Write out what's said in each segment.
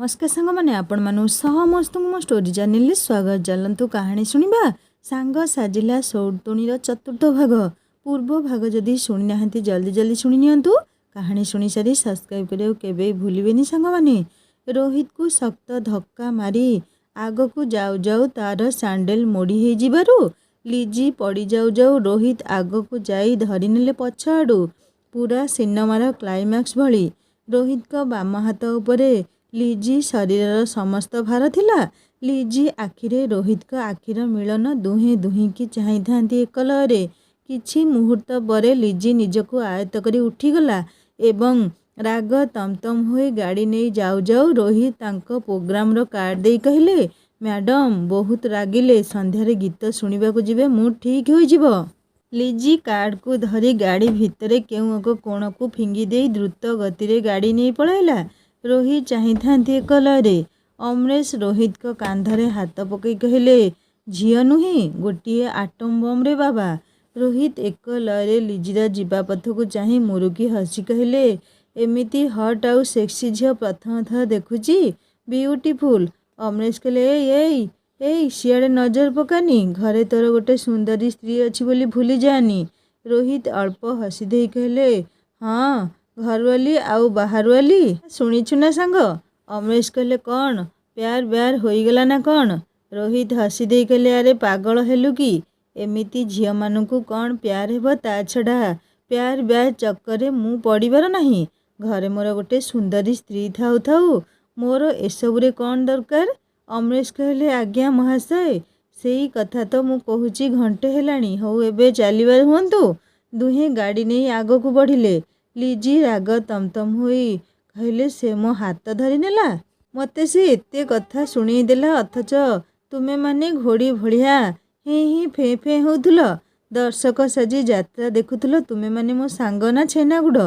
नमस्कार सांग मैंने आपण मानु समस्त मो स्टोरी चैनल स्वागत। चलतु कहानी शुणा सांग साजिला सौतुणीर चतुर्थ भाग। पूर्व भाग जदि शुणी ना जल्दी जल्दी शुणी नियंतु। कहानी शुणी सारी सब्सक्राइब करियो केबे भूलिबेनी सांग माने। रोहित को शक्त धक्का मारी आग को जाऊ जाऊ तार सैंडल मोड़ी हो जिबारु लिजी पड़ी जाऊ जाऊ रोहित आग को जाई धरी नेले पछ आड़ू पूरा सिनेमार क्लाइमैक्स भली। रोहित का बाम हाथ उपरे लिजी शरीर समस्त भार थिला। लिजी आखिरे रोहित का आखिर मिलन दुहे दुही की चाही थांती एक लहरे। किछि मुहूर्त परे लिजी निजको आयत्त करी उठीगला एवं राग तमतम होई गाड़ी नहीं जाऊ जाऊ रोहित तांको प्रोग्राम रो कार्ड दे कहले, मैडम बहुत रागिले, संध्यारे गीत शुणिबा को जिबे मूड ठीक हो जिवो। लिजी कार्ड को धरी गाड़ी भितरे केउ एक कोण को फिंगी दे द्रुत गति रे गाड़ी नहीं पळाइला। रोहित चाही थांती एक लहरे। अमरेश रोहित को कांधरे हाथ पकई कहले, झियो नुहे गोटे आटम बम रे बाबा। रोहित एक लहरे लिजीर जीवा पथ को चाही मुरुकी हसी कहले, एमिति हट आउ सेक्सी झियो प्रथम थर देखुची, ब्यूटीफुल। अमरेश कहले, ए सियाड़े नजर पकानी, घरे तोर गोटे सुंदरी स्त्री अच्छी बोली भूली जानी। रोहित अल्प हसी दे कहले, हाँ घरवाली आउ बाहरवाली शुणीछु ना सांग। अमरेश कहले, कौन प्यार ब्यार होईगला ना कौन? रोहित हसी दे कहले, अरे पागल हेलु कि, एमिति झियो मानू कौन प्यार हेब, ता छड़ा प्यार ब्यार चक्कर मु पड़िबार नाही। घरे मोर गोटे सुंदरी स्त्री थाउ थाउ मोर एसबुरे कौन दरकार? अमरेश कहले, आज्ञा महाशय सेई कथा तो मु कहूची घंटे हेलाणी। हौ एबे चलिबार हुअंतु। दुहे गाड़ी नहीं आग को बढ़िले। लिजी राग तमतम होई कहले, से मो हाथ धरी नेला, मते से एते कथा शुणी देला, अथच तुमे माने घोड़ी भड़िया ही फे फे होउथुल, दर्शक साजी यात्रा देखुथुल, तुमे माने मो सांग ना छेना गुड़।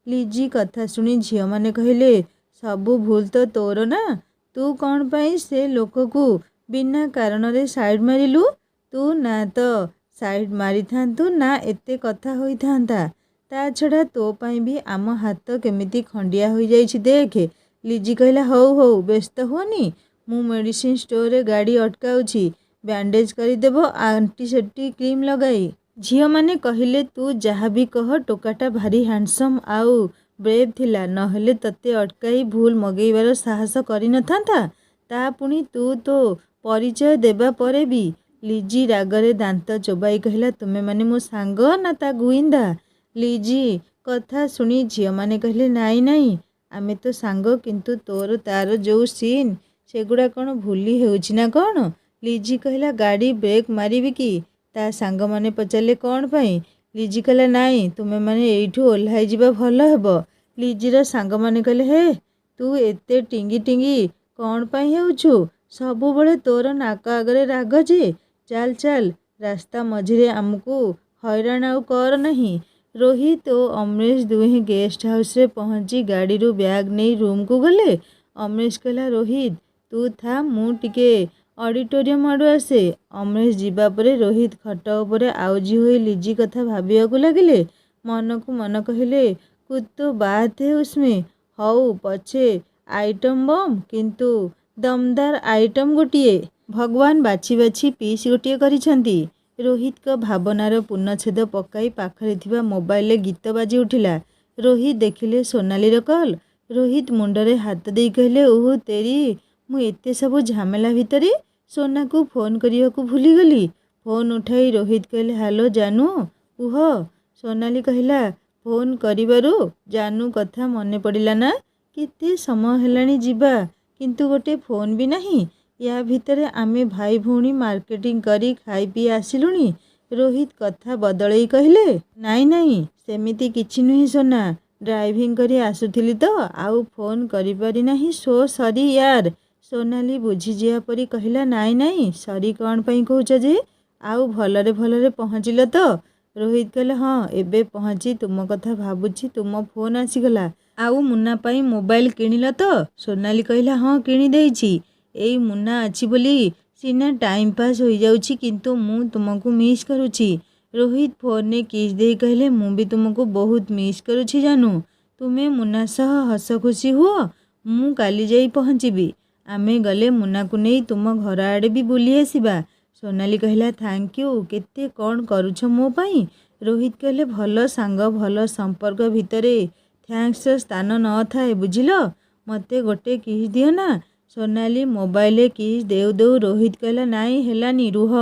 लिजी कथा शुणी झियो माने कहले, सबू भूल तो तोर ना, तू कौन पाई से लोक को बिना कारण रे साइड मारिलु? तू ना तो साइड मारी थांतु ना एते कथा होई थांता। ता छड़ा तो पाई भी आम हाथ केमिति खंडिया हो जाइछि देखे। लिजी कहला, हौ व्यस्त हुअनी, मु मेडिसिन स्टोर रे गाड़ी अटकाउछि, बैंडेज करिदेबो एंटीसेप्टिक क्रीम लगाई। झियो माने कहले, तू जहा भी कह टोकाटा भारी हैंडसम आउ ब्रेव थिला, नहेले तते अटकाई भूल मगेइबार साहस करि न थांता। ता पुणी तू तो परिचय देबा परे भी। लिजी रागरे दांत चोबाई कहला, तुमे माने मो सांग ना ता गुइंदा? लिजी कथा शुणी झियो माने कहले, नाई आमे तो सांग, किंतु तोर तार जो सीन सेगुड़ा कौन भूली हेउछि ना कौन? लिजी कहला, गाड़ी ब्रेक मारिबी कि? ता सांग माने पचारे कौन पाई? लिजी कहला, नाई तुमे माने एइठू ओल्हाई जिबा भल हेबो। लिजीर सांग माने कहले, हे तू एते टिंगी टिंगी कौन पाई हेउछु? सबु बळे तोर नाक आगरे राग जे, चाल चाल रास्ता मझिरे आमको हैरान आउ कर नहीं। रोहित और अमरेश दुहे गेस्ट हाउस रे पहुंची गाड़ी रू बैग नहीं रूम को गले। अमरेश कहला, रोहित तू था मु टिके ऑडिटोरियम आड़ू आसे। अमरेश जीवा परे रोहित खट उपरे आउजी होई लिजी कथा भाबिया को लगिले। मन को मन कहले, कुछ तो बात है उसमें, हौ पछे आइटम बम किंतु दमदार आइटम गोटिए। भगवान बाछी बाछी पीस गोटिए करिछंती। रोहित का भावनार पूर्णछेद पकाई पाखरे थिबा मोबाइल गीत बाजी उठिला। रोहित देखिले सोनाली कल। रोहित मुंडरे हाथ दे कहले, ओह तेरी, मु एते सबु झमेला भितरे सोना को फोन करिया को भूली गली। फोन उठाई रोहित कहले, हेलो जानू कुह। सोनाली कहला, फोन करिबारु जानू कथा मने पड़िला ना? केते समय हेलाणी जिबा, किंतु गोटे फोन भी नहीं। या भितरे आमे भाई भौणी मार्केटिंग करी खाई पी आसिलुणी। रोहित कथा बदलई कहले, नाई सेमिति किछि नुही सोना, ड्राइविंग करी आसुथिली तो आउ फोन करि पारि नाही, सो सरी यार। सोनाली बुझी जिया परी कहला, नाई सरी कौन पई कहूछ जे, आउ भलरे पहुँचिल तो? रोहित कहले, हाँ एबे पहुँची तुम कथा भाबुची, तुम फोन आसीगला। आउ मुन्ना पाई मोबाइल किनिल तो? सोनाली कहला, हाँ किनी देइछि, एई मुन्ना अच्छी बोली सीना टाइम पास हो जाउछि, किंतु मु तुमको मिस करुछि। रोहित फोन ने किस दे कहले, मु भी तुमको बहुत मिस करुछि जानू, तुमे मुन्ना सह हस खुशी हुओ, ମୁଁ କାଲି ଯାଇ ପହଞ୍ଚିବି। ଆମେ ଗଲେ ମୁନାକୁ ନେଇ ତୁମ ଘର ଆଡ଼େ ବି ବୁଲି ଆସିବା। ସୋନାଲି କହିଲା, ଥ୍ୟାଙ୍କ ୟୁ। କେତେ କ'ଣ କରୁଛ ମୋ ପାଇଁ? ରୋହିତ କହିଲେ, ଭଲ ସାଙ୍ଗ ଭଲ ସମ୍ପର୍କ ଭିତରେ ଥ୍ୟାଙ୍କ୍ସର ସ୍ଥାନ ନଥାଏ, ବୁଝିଲ? ମୋତେ ଗୋଟେ କିସ୍ ଦିଅ ନା। ସୋନାଲି ମୋବାଇଲରେ କିସ୍ ଦେଉ ଦେଉ ରୋହିତ କହିଲା, ନାଇଁ ହେଲାନି, ରୁହ,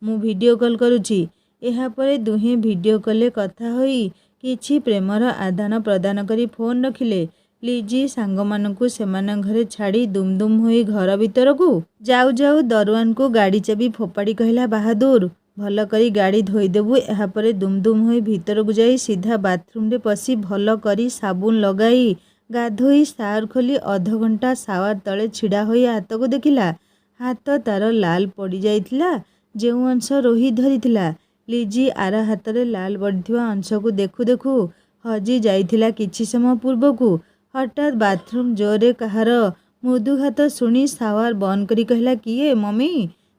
ମୁଁ ଭିଡ଼ିଓ କଲ୍ କରୁଛି। ଏହାପରେ ଦୁହେଁ ଭିଡ଼ିଓ କଲ୍ରେ କଥା ହୋଇ କିଛି ପ୍ରେମର ଆଦାନ ପ୍ରଦାନ କରି ଫୋନ୍ ରଖିଲେ। ଲିଜି ସାଙ୍ଗମାନଙ୍କୁ ସେମାନଙ୍କ ଘରେ ଛାଡ଼ି ଦୁମ୍ ଦୁମ୍ ହୋଇ ଘର ଭିତରକୁ ଯାଉ ଯାଉ ଦରୱାନକୁ ଗାଡ଼ି ଚାବି ଫୋପାଡ଼ି କହିଲା, ବାହାଦୁର, ଭଲ କରି ଗାଡ଼ି ଧୋଇଦେବୁ। ଏହାପରେ ଦୁମ୍ ଦୁମ୍ ହୋଇ ଭିତରକୁ ଯାଇ ସିଧା ବାଥରୁମ୍ରେ ପଶି ଭଲ କରି ସାବୁନ ଲଗାଇ ଗାଧୋଇ ସାୱାର ଖୋଲି ଅଧଘଣ୍ଟା ସାୱାର ତଳେ ଛିଡ଼ା ହୋଇ ହାତକୁ ଦେଖିଲା। ହାତ ତାର ଲାଲ ପଡ଼ିଯାଇଥିଲା। ଯେଉଁ ଅଂଶ ରୋହିତ ଧରିଥିଲା, ଲିଜି ଆର ହାତରେ ଲାଲ ପଡ଼ିଥିବା ଅଂଶକୁ ଦେଖୁ ଦେଖୁ ହଜି ଯାଇଥିଲା କିଛି ସମୟ ପୂର୍ବକୁ। ହଠାତ୍ ବାଥରୁମ୍ ଜୋରରେ କାହାର ମୃଦୁଘାତ ଶୁଣି ସାୱାର ବନ୍ଦ କରି କହିଲା, କିଏ, ମମି?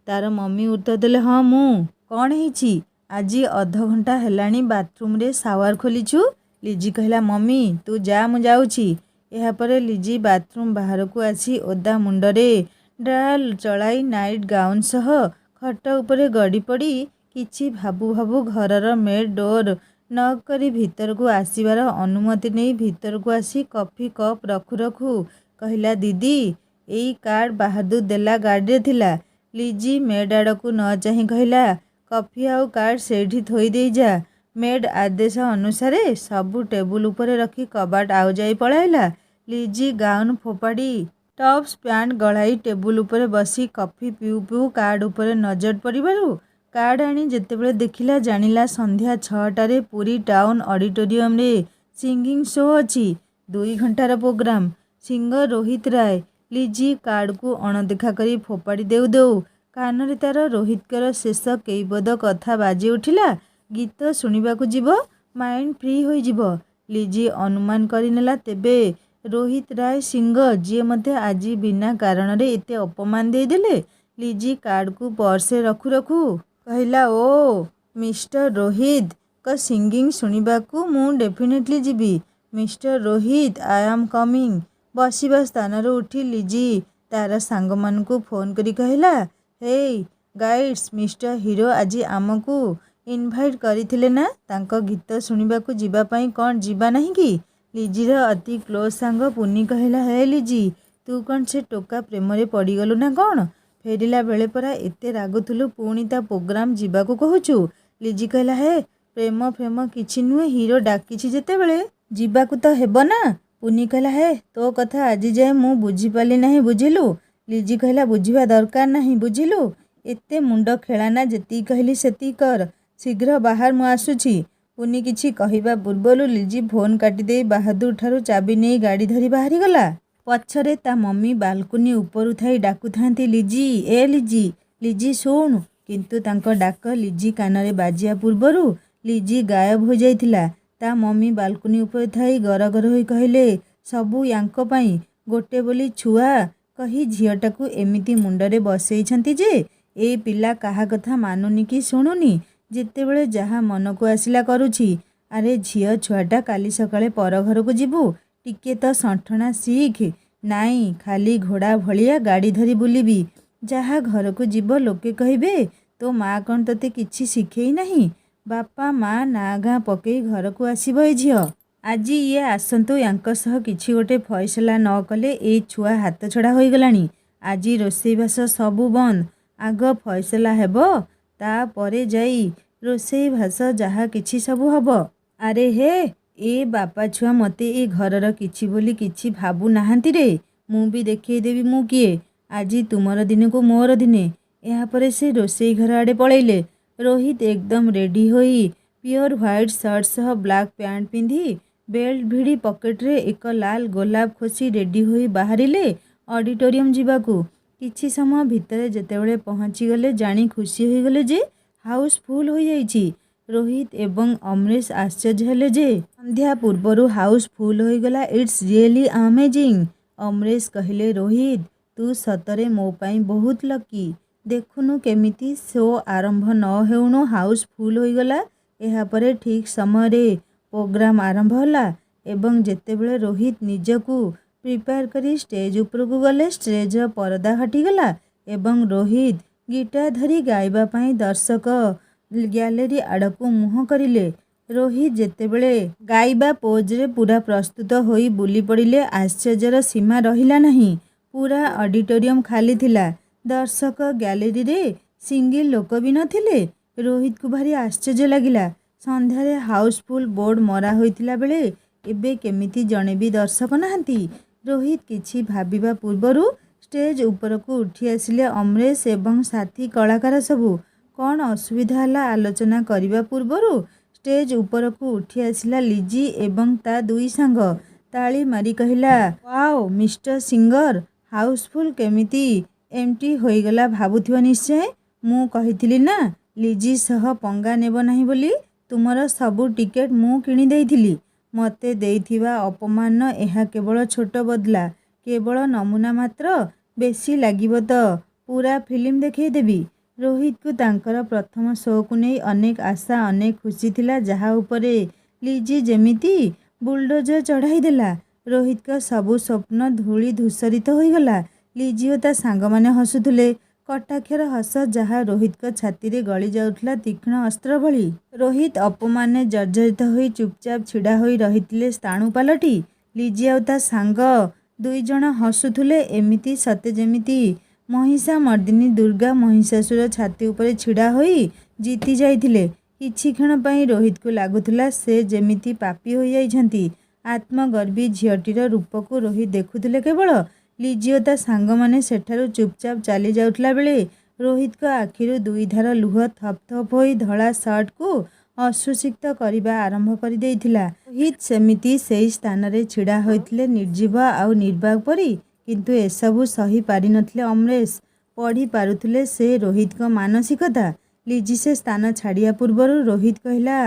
ତାର ମମି ଉତ୍ତର ଦେଲେ, ହଁ ମୁଁ। କ'ଣ ହେଇଛି? ଆଜି ଅଧଘଣ୍ଟା ହେଲାଣି ବାଥରୁମ୍ରେ ସାୱାର ଖୋଲିଛୁ? ଲିଜି କହିଲା, ମମି ତୁ ଯା, ମୁଁ ଯାଉଛି। ଏହାପରେ ଲିଜି ବାଥରୁମ୍ ବାହାରକୁ ଆସି ଓଦା ମୁଣ୍ଡରେ ଡ୍ରାୟର ଚଳାଇ ନାଇଟ୍ ଗାଉନ୍ ସହ ଖଟ ଉପରେ ଗଡ଼ି ପଡ଼ି କିଛି ଭାବୁ ଭାବୁ ଘରର ମେଡ୍ ଡୋର ନକ୍ କରି ଭିତରକୁ ଆସିବାର ଅନୁମତି ନେଇ ଭିତରକୁ ଆସି କଫି କପ୍ ରଖୁ ରଖୁ କହିଲା, ଦିଦି, ଏଇ କାର୍ଡ଼ ବାହାଦୁର ଦେଲା ଗାଡ଼ିରେ ଥିଲା। ଲିଜି ମେଡ୍ ଆଡ଼କୁ ନ ଚାହିଁ କହିଲା, କଫି ଆଉ କାର୍ଡ଼ ସେଇଠି ଥୋଇ ଦେଇ ଯା। ମେଡ୍ ଆଦେଶ ଅନୁସାରେ ସବୁ ଟେବୁଲ ଉପରେ ରଖି କବାଟ ଆଉଜାଇ ପଳାଇଲା। ଲିଜି ଗାଉନ୍ ଫୋପାଡ଼ି ଟପ୍ସ ପ୍ୟାଣ୍ଟ ଗଳାଇ ଟେବୁଲ ଉପରେ ବସି କଫି ପିଉ ପିଉ କାର୍ଡ଼ ଉପରେ ନଜର ପଡ଼ିବାରୁ କାର୍ଡ଼ ଆଣି ଯେତେବେଳେ ଦେଖିଲା, ଜାଣିଲା ସନ୍ଧ୍ୟା 6ଟାରେ ପୁରୀ ଟାଉନ୍ ଅଡିଟୋରିୟମରେ ସିଙ୍ଗିଂ ଶୋ ଅଛି। 2 ଘଣ୍ଟାର ପ୍ରୋଗ୍ରାମ। ସିଙ୍ଗର ରୋହିତ ରାୟ। ଲିଜି କାର୍ଡ଼କୁ ଅଣଦେଖା କରି ଫୋପାଡ଼ି ଦେଉ ଦେଉ କାନରେ ତାର ରୋହିତଙ୍କର ଶେଷ କେଇପଦ କଥା ବାଜି ଉଠିଲା, ଗୀତ ଶୁଣିବାକୁ ଯିବ, ମାଇଣ୍ଡ ଫ୍ରି ହୋଇଯିବ। ଲିଜି ଅନୁମାନ କରିନେଲା, ତେବେ ରୋହିତ ରାୟ ସିଙ୍ଗର, ଯିଏ ମୋତେ ଆଜି ବିନା କାରଣରେ ଏତେ ଅପମାନ ଦେଇଦେଲେ। ଲିଜି କାର୍ଡ଼କୁ ପର୍ସରେ ରଖୁ ରଖୁ କହିଲା, ଓ ମିଷ୍ଟର ରୋହିତ ଙ୍କ ସିଙ୍ଗିଂ ଶୁଣିବାକୁ ମୁଁ ଡେଫିନେଟଲି ଯିବି। Mister Rohit, I am coming. ବସିବା ସ୍ଥାନରୁ ଉଠି ଲିଜି ତାର ସାଙ୍ଗମାନଙ୍କୁ ଫୋନ୍ କରି କହିଲା, ହେଇ ଗାଇଡ୍ସ, ମିଷ୍ଟର ହିରୋ ଆଜି ଆମକୁ ଇନଭାଇଟ୍ କରିଥିଲେ ନା, ତାଙ୍କ ଗୀତ ଶୁଣିବାକୁ ଯିବା ପାଇଁ କ'ଣ ଯିବା ନାହିଁ କି? ଲିଜିର ଅତି କ୍ଲୋଜ ସାଙ୍ଗ ପୁନି କହିଲା, ହେ ଲିଜି, ତୁ କ'ଣ ସେ ଟୋକା ପ୍ରେମରେ ପଡ଼ିଗଲୁ ନା କ'ଣ? ଫେରିଲା ବେଳେ ପରା ଏତେ ରାଗୁଥିଲୁ, ପୁଣି ତା ପ୍ରୋଗ୍ରାମ ଯିବାକୁ କହୁଛୁ? ଲିଜି କହିଲା, ହେ ପ୍ରେମ ଫ୍ରେମ କିଛି ନୁହେଁ, ହିରୋ ଡାକିଛି ଯେତେବେଳେ ଯିବାକୁ ତ ହେବ ନା। ପୁନି କହିଲା, ହେ ତୋ କଥା ଆଜି ଯାଏ ମୁଁ ବୁଝିପାରିଲି ନାହିଁ, ବୁଝିଲୁ? ଲିଜି କହିଲା, ବୁଝିବା ଦରକାର ନାହିଁ, ବୁଝିଲୁ? ଏତେ ମୁଣ୍ଡ ଖେଳାନା, ଯେତିକି କହିଲି ସେତିକି କର। ଶୀଘ୍ର ବାହାର, ମୁଁ ଆସୁଛି। ପୁନି କିଛି କହିବା ପୂର୍ବରୁ ଲିଜି ଫୋନ୍ କାଟିଦେଇ ବାହାଦୁର ଠାରୁ ଚାବି ନେଇ ଗାଡ଼ି ଧରି ବାହାରିଗଲା। ପଛରେ ତା ମମି ବାଲକୁନି ଉପରୁ ଥାଇ ଡାକୁଥାନ୍ତି, ଲିଜି, ଏ ଲିଜି, ଲିଜି ଶୁଣୁ। କିନ୍ତୁ ତାଙ୍କ ଡାକ ଲିଜି କାନରେ ବାଜିବା ପୂର୍ବରୁ ଲିଜି ଗାୟବ ହୋଇଯାଇଥିଲା। ତା ମମି ବାଲକୁନି ଉପରେ ଥାଇ ଗରଗର ହୋଇ କହିଲେ, ସବୁ ୟାଙ୍କ ପାଇଁ, ଗୋଟେ ବୋଲି ଛୁଆ କହି ଝିଅଟାକୁ ଏମିତି ମୁଣ୍ଡରେ ବସେଇଛନ୍ତି ଯେ ଏ ପିଲା କାହା କଥା ମାନୁନି କି ଶୁଣୁନି, ଯେତେବେଳେ ଯାହା ମନକୁ ଆସିଲା କରୁଛି। ଆରେ ଝିଅ ଛୁଆଟା, କାଲି ସକାଳେ ପର ଘରକୁ ଯିବୁ, ଟିକେ ତ ସଣ୍ଠଣା ଶିଖ। ନାଇଁ ଖାଲି ଘୋଡ଼ା ଭଳିଆ ଗାଡ଼ି ଧରି ବୁଲିବି। ଯାହା ଘରକୁ ଯିବ ଲୋକେ କହିବେ, ତୋ ମା କ'ଣ ତୋତେ କିଛି ଶିଖେଇ ନାହିଁ? ବାପା ମା ନାଁ ଗାଁ ପକେଇ ଘରକୁ ଆସିବ ଏ ଝିଅ। ଆଜି ଇଏ ଆସନ୍ତୁ, ୟାଙ୍କ ସହ କିଛି ଗୋଟେ ଫଇସଲା ନ କଲେ ଏଇ ଛୁଆ ହାତଛଡ଼ା ହୋଇଗଲାଣି। ଆଜି ରୋଷେଇବାସ ସବୁ ବନ୍ଦ। ଆଗ ଫଇସଲା ହେବ, ତାପରେ ଯାଇ ରୋଷେଇବାସ ଯାହା କିଛି ସବୁ ହବ। ଆରେ ହେ, ଏ ବାପା ଛୁଆ ମୋତେ ଏ ଘରର କିଛି ବୋଲି କିଛି ଭାବୁ ନାହାନ୍ତିରେ। ମୁଁ ବି ଦେଖେଇ ଦେବି ମୁଁ କିଏ। ଆଜି ତୁମର ଦିନକୁ ମୋର ଦିନେ। ଏହାପରେ ସେ ରୋଷେଇ ଘର ଆଡ଼େ ପଳେଇଲେ। ରୋହିତ ଏକଦମ ରେଡି ହୋଇ ପିଓର ହ୍ୱାଇଟ୍ ସାର୍ଟ ସହ ବ୍ଲାକ୍ ପ୍ୟାଣ୍ଟ ପିନ୍ଧି ବେଲ୍ଟ ଭିଡ଼ି ପକେଟରେ ଏକ ଲାଲ ଗୋଲାପ ଖୋସି ରେଡି ହୋଇ ବାହାରିଲେ ଅଡିଟୋରିୟମ ଯିବାକୁ। କିଛି ସମୟ ଭିତରେ ଯେତେବେଳେ ପହଞ୍ଚିଗଲେ, ଜାଣି ଖୁସି ହୋଇଗଲେ ଯେ ହାଉସ୍ ଫୁଲ୍ ହୋଇଯାଇଛି। ରୋହିତ ଏବଂ ଅମରେଶ ଆଶ୍ଚର୍ଯ୍ୟ ହେଲେ ଯେ ସନ୍ଧ୍ୟା ପୂର୍ବରୁ ହାଉସ୍ ଫୁଲ୍ ହୋଇଗଲା। It's really amazing. ଅମରେଶ କହିଲେ, ରୋହିତ, ତୁ ସତରେ ମୋ ପାଇଁ ବହୁତ ଲକି। ଦେଖୁନୁ କେମିତି ଶୋ ଆରମ୍ଭ ନ ହେଉଣୁ ହାଉସ୍ ଫୁଲ୍ ହୋଇଗଲା। ଏହାପରେ ଠିକ୍ ସମୟରେ ପ୍ରୋଗ୍ରାମ ଆରମ୍ଭ ହେଲା ଏବଂ ଯେତେବେଳେ ରୋହିତ ନିଜକୁ ପ୍ରିପେୟାର କରି ଷ୍ଟେଜ୍ ଉପରକୁ ଗଲେ। ଷ୍ଟେଜ୍ର ପରଦା ହଟିଗଲା ଏବଂ ରୋହିତ ଗିଟାର ଧରି ଗାଇବା ପାଇଁ ଦର୍ଶକ ଗ୍ୟାଲେରୀ ଆଡ଼କୁ ମୁହଁ କରିଲେ। ରୋହିତ ଯେତେବେଳେ ଗାଇବା ପୋଜ୍ରେ ପୁରା ପ୍ରସ୍ତୁତ ହୋଇ ବୁଲି ପଡ଼ିଲେ, ଆଶ୍ଚର୍ଯ୍ୟର ସୀମା ରହିଲା ନାହିଁ। ପୁରା ଅଡିଟୋରିୟମ୍ ଖାଲି ଥିଲା। ଦର୍ଶକ ଗ୍ୟାଲେରୀରେ ସିଙ୍ଗିଲ୍ ଲୋକ ବି ନଥିଲେ। ରୋହିତକୁ ଭାରି ଆଶ୍ଚର୍ଯ୍ୟ ଲାଗିଲା। ସନ୍ଧ୍ୟାରେ ହାଉସଫୁଲ୍ ବୋର୍ଡ଼ ମରା ହୋଇଥିଲା ବେଳେ ଏବେ କେମିତି ଜଣେ ବି ଦର୍ଶକ ନାହାନ୍ତି। ରୋହିତ କିଛି ଭାବିବା ପୂର୍ବରୁ ଷ୍ଟେଜ୍ ଉପରକୁ ଉଠି ଆସିଲେ ଅମରେଶ ଏବଂ ସାଥୀ କଳାକାର ସବୁ। କ'ଣ ଅସୁବିଧା ହେଲା ଆଲୋଚନା କରିବା ପୂର୍ବରୁ ଷ୍ଟେଜ୍ ଉପରକୁ ଉଠି ଆସିଲା ଲିଜି ଏବଂ ତା ଦୁଇ ସାଙ୍ଗ। ତାଳି ମାରି କହିଲା, ୱାଓ ମିଷ୍ଟର ସିଙ୍ଗର, ହାଉସଫୁଲ୍ କେମିତି ଏମ୍ପ୍ଟି ହୋଇଗଲା ଭାବୁଥିବ ନିଶ୍ଚୟ। ମୁଁ କହିଥିଲି ନା ଲିଜି ସହ ପଙ୍ଗା ନେବ ନାହିଁ ବୋଲି। ତୁମର ସବୁ ଟିକେଟ୍ ମୁଁ କିଣି ଦେଇଥିଲି। ମୋତେ ଦେଇଥିବା ଅପମାନ ଏହା କେବଳ ଛୋଟ ବଦଲା, କେବଳ ନମୁନା ମାତ୍ର। ବେଶୀ ଲାଗିବ ତ ପୂରା ଫିଲ୍ମ ଦେଖେଇଦେବି। ରୋହିତକୁ ତାଙ୍କର ପ୍ରଥମ ଶୋକୁ ନେଇ ଅନେକ ଆଶା, ଅନେକ ଖୁସି ଥିଲା, ଯାହା ଉପରେ ଲିଜି ଯେମିତି ବୁଲଡୋଜର ଚଢ଼ାଇ ଦେଲା। ରୋହିତଙ୍କ ସବୁ ସ୍ୱପ୍ନ ଧୂଳି ଧୂସରିତ ହୋଇଗଲା। ଲିଜି ଓ ତା ସାଙ୍ଗମାନେ ହସୁଥିଲେ। କଟାକ୍ଷର ହସ, ଯାହା ରୋହିତଙ୍କ ଛାତିରେ ଗଳି ଯାଉଥିଲା ତୀକ୍ଷ୍ଣ ଅସ୍ତ୍ର ଭଳି। ରୋହିତ ଅପମାନରେ ଜର୍ଜରିତ ହୋଇ ଚୁପଚାପ ଛିଡ଼ା ହୋଇ ରହିଥିଲେ ସ୍ଥାଣୁ ପାଲଟି। ଲିଜି ଆଉ ତା ସାଙ୍ଗ ଦୁଇଜଣ ହସୁଥିଲେ ଏମିତି ସତେ ଯେମିତି ମହିଷାମର୍ଦିନୀ ଦୁର୍ଗା ମହିଷାସୁର ଛାତି ଉପରେ ଛିଡ଼ା ହୋଇ ଜିତି ଯାଇଥିଲେ। କିଛି କ୍ଷଣ ପାଇଁ ରୋହିତକୁ ଲାଗୁଥିଲା ସେ ଯେମିତି ପାପୀ ହୋଇଯାଇଛନ୍ତି। ଆତ୍ମଗର୍ବୀ ଝିଅଟିର ରୂପକୁ ରୋହିତ ଦେଖୁଥିଲେ କେବଳ। ଲିଜି ଓ ତା ସାଙ୍ଗମାନେ ସେଠାରୁ ଚୁପଚାପ ଚାଲି ଯାଉଥିଲା ବେଳେ ରୋହିତଙ୍କ ଆଖିରୁ ଦୁଇଧାର ଲୁହ ଥପ୍ ଥପ୍ ହୋଇ ଧଳା ସାର୍ଟକୁ ଅଶ୍ରୁସିକ୍ତ କରିବା ଆରମ୍ଭ କରିଦେଇଥିଲା। ରୋହିତ ସେମିତି ସେଇ ସ୍ଥାନରେ ଛିଡ଼ା ହୋଇଥିଲେ ନିର୍ଜୀବ ଆଉ ନିର୍ବାକ ପରି। କିନ୍ତୁ ଏସବୁ ସହି ପାରିନଥିଲେ ଅମରେଶ। ପଢ଼ି ପାରୁଥିଲେ ସେ ରୋହିତଙ୍କ ମାନସିକତା। ଲିଜି ସେ ସ୍ଥାନ ଛାଡ଼ିବା ପୂର୍ବରୁ ରୋହିତ କହିଲା,